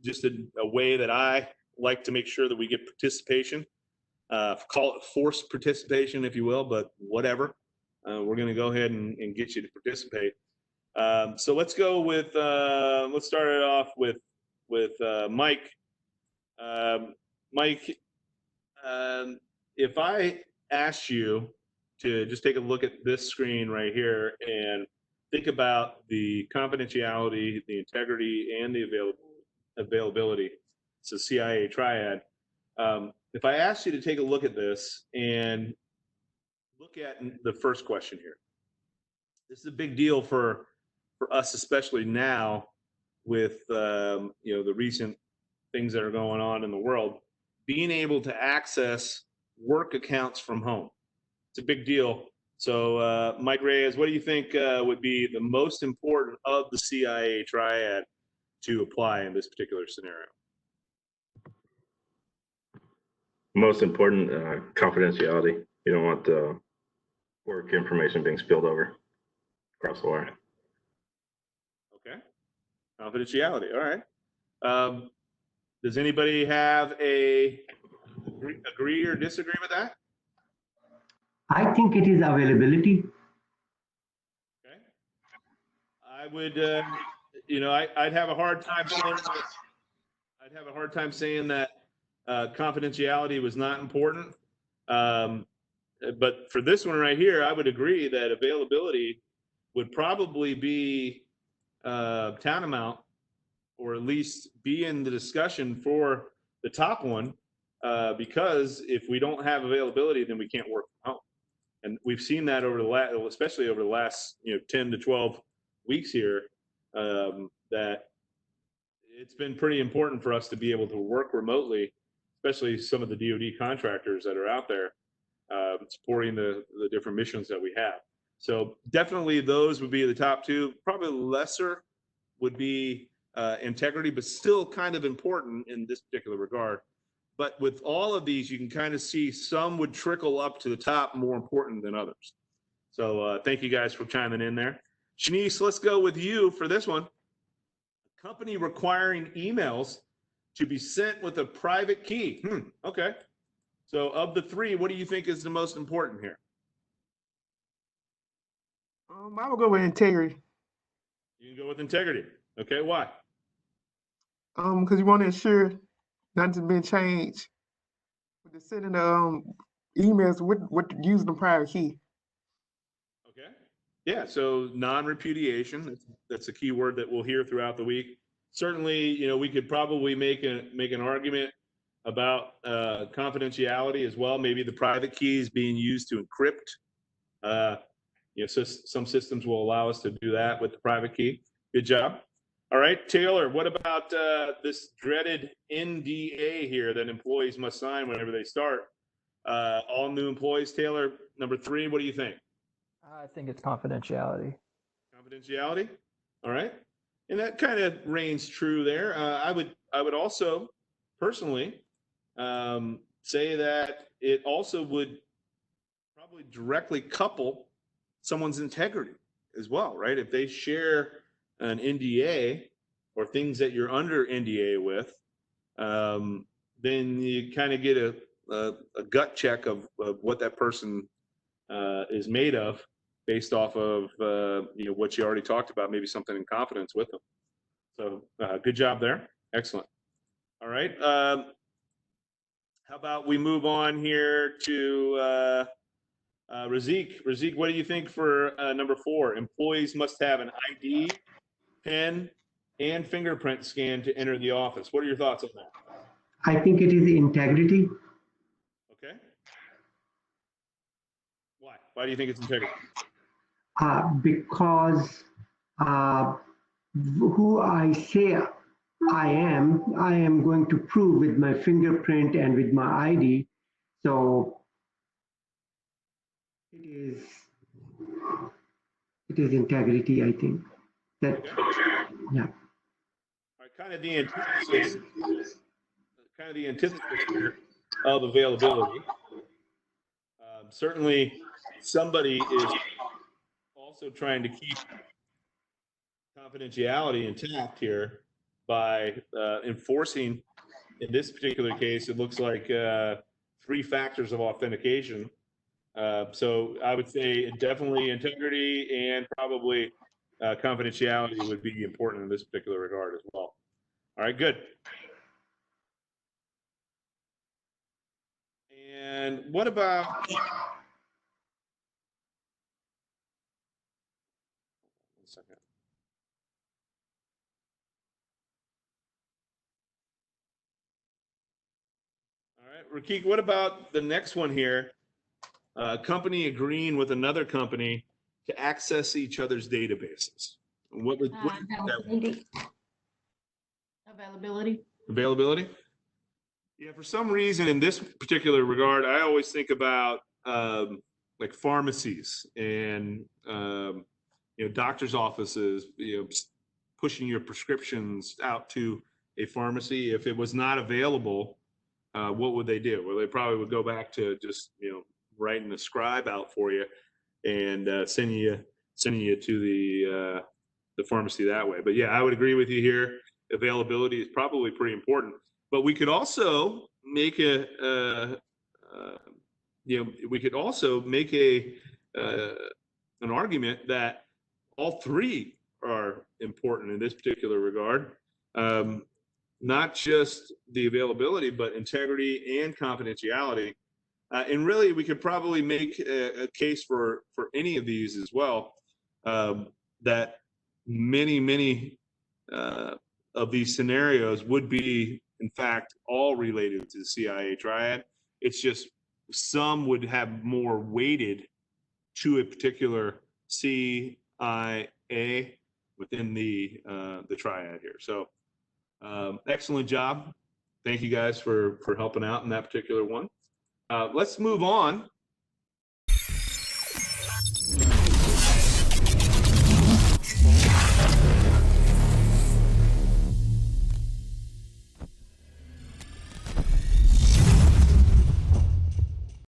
just a way that I like to make sure that we get participation. Call it forced participation, if you will, but whatever. We're going to go ahead and get you to participate. So let's go with, let's start it off with Mike. Mike, if I asked you to just take a look at this screen right here and think about the confidentiality, the integrity, and the availability, it's a C.I.A. triad. If I asked you to take a look at this and look at the first question here, this is a big deal for us, especially now with the recent things that are going on in the world. Being able to access work accounts from home, it's a big deal. So, Mike Reyes, what do you think would be the most important of the C.I.A. triad to apply in this particular scenario? Most important, confidentiality. You don't want the work information being spilled over across the wire. Okay, confidentiality. All right. Does anybody have a agree or disagree with that? I think it is availability. Okay. I would, I'd have a hard time saying that. I'd have a hard time saying that confidentiality was not important. But for this one right here, I would agree that availability would probably be tantamount, or at least be in the discussion for the top one, because if we don't have availability, then we can't work from home. And we've seen that over the last, especially over the last 10 to 12 weeks here, that it's been pretty important for us to be able to work remotely, especially some of the DoD contractors that are out there supporting the different missions that we have. So definitely those would be the top two. Probably lesser would be integrity, but still kind of important in this particular regard. But with all of these, you can kind of see some would trickle up to the top more important than others. So thank you guys for chiming in there. Shanice, let's go with you for this one. A company requiring emails to be sent with a private key. Okay. So of the three, what do you think is the most important here? I will go with integrity. You can go with integrity. Okay, why? Because you want to ensure nothing's been changed with the sending the emails with using the private key. Okay. Yeah. So non-repudiation. That's a key word that we'll hear throughout the week. Certainly, we could probably make an argument about confidentiality as well. Maybe the private key is being used to encrypt. So some systems will allow us to do that with the private key. Good job. All right, Taylor, what about this dreaded NDA here that employees must sign whenever they start? All new employees, Taylor, number 3, what do you think? I think it's confidentiality. Confidentiality? All right. And that kind of reigns true there. I would also personally say that it also would probably directly couple someone's integrity as well, right? If they share an NDA or things that you're under NDA with, then you kind of get a gut check of what that person is made of based off of what you already talked about, maybe something in confidence with them. So good job there. Excellent. All right. How about we move on here to Razik. Razik, what do you think for number 4? Employees must have an ID, pen, and fingerprint scan to enter the office. What are your thoughts on that? I think it is integrity. Okay. Why? Why do you think it's integrity? Because who I say I am going to prove with my fingerprint and with my ID. So it is integrity, I think. That, okay. Yeah. All right, kind of the antithesis of availability. Certainly, somebody is also trying to keep confidentiality intact here. by enforcing, in this particular case, it looks like 3 factors of authentication. So I would say definitely integrity and probably confidentiality would be important in this particular regard as well. All right, good. And what about, one second. All right, Rakik, what about the next one here? Company agreeing with another company to access each other's databases. What would Availability. Availability. availability? Yeah, for some reason in this particular regard, I always think about like pharmacies and doctor's offices, pushing your prescriptions out to a pharmacy. If it was not available, what would they do? Well, they probably would go back to just writing a scribe out for you and sending you to the pharmacy that way. But yeah, I would agree with you here. Availability is probably pretty important. But we could also make an argument that all 3 are important in this particular regard. Not just the availability, but integrity and confidentiality. And really, we could probably make a case for any of these as well, that many of these scenarios would be, in fact, all related to the CIA triad. It's just some would have more weighted to a particular CIA within the triad here. So excellent job. Thank you guys for helping out in that particular one. Let's move on